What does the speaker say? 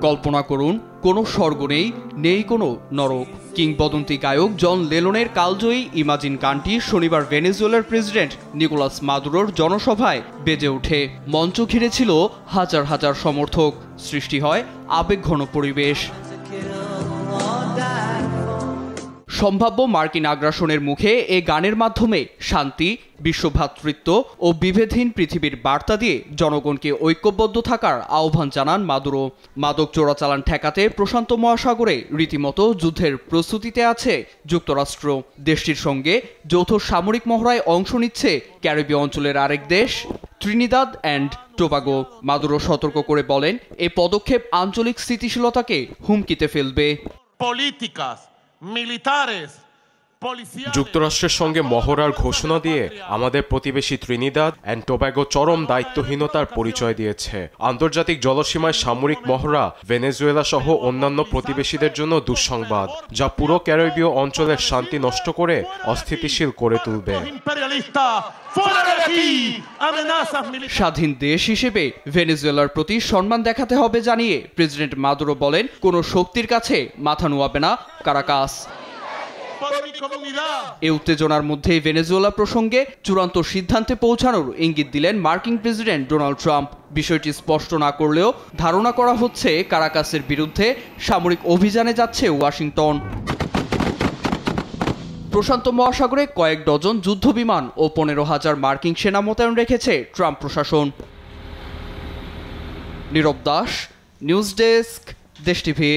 কল্পনা করুন, কোনো স্বর্গ নেই, নেই কোনো নরক। কিংবদন্তি গায়ক জন লেননের কালজয়ী ইমাজিন গানটি শনিবার ভেনেজুয়েলার প্রেসিডেন্ট নিকোলাস মাদুরোর জনসভায় বেজে ওঠে। মঞ্চ ঘিরেছিল হাজার হাজার সমর্থক। সৃষ্টি হয় আবেগঘন পরিবেশ। সম্ভাব্য মার্কিন আগ্রাসনের মুখে এ গানের মাধ্যমে শান্তি, বিশ্বভ্রাতৃত্ব ও বিভেদহীন পৃথিবীর বার্তা দিয়ে জনগণকে ঐক্যবদ্ধ থাকার আহ্বান জানান মাদুরো। মাদক চোরাচালান ঠেকাতে প্রশান্ত মহাসাগরে রীতিমতো যুদ্ধের প্রস্তুতিতে আছে যুক্তরাষ্ট্র। দেশটির সঙ্গে যৌথ সামরিক মহড়ায় অংশ নিচ্ছে ক্যারিবীয় অঞ্চলের আরেক দেশ ত্রিনিদাদ অ্যান্ড টোবাগো। মাদুরো সতর্ক করে বলেন, এ পদক্ষেপ আঞ্চলিক স্থিতিশীলতাকে হুমকিতে ফেলবে। যুক্তরাষ্ট্রের সঙ্গে মহড়ার ঘোষণা দিয়ে আমাদের প্রতিবেশী ত্রিনিদাদ অ্যান্ড টোবাগো চরম দায়িত্বহীনতার পরিচয় দিয়েছে। আন্তর্জাতিক জলসীমায় সামরিক মহড়া ভেনেজুয়েলা সহ অন্যান্য প্রতিবেশীদের জন্য দুঃসংবাদ, যা পুরো ক্যারিবীয় অঞ্চলের শান্তি নষ্ট করে অস্থিতিশীল করে তুলবে। স্বাধীন দেশ হিসেবে ভেনেজুয়েলার প্রতি সম্মান দেখাতে হবে জানিয়ে প্রেসিডেন্ট মাদুরো বলেন, কোনো শক্তির কাছে মাথা নোয়াবে না কারাকাস। এ উত্তেজনার মধ্যেই ভেনেজুয়েলা প্রসঙ্গে চূড়ান্ত সিদ্ধান্তে পৌঁছানোর ইঙ্গিত দিলেন মার্কিন প্রেসিডেন্ট ডোনাল্ড ট্রাম্প। বিষয়টি স্পষ্ট না করলেও ধারণা করা হচ্ছে কারাকাসের বিরুদ্ধে সামরিক অভিযানে যাচ্ছে ওয়াশিংটন। প্রশান্ত মহাসাগরে কয়েক ডজন যুদ্ধবিমান ও 15,000 মার্কিন সেনা মোতায়েন রেখেছে ট্রাম্প প্রশাসন। নীরব দাস, নিউজ ডেস্ক, দেশ টিভি।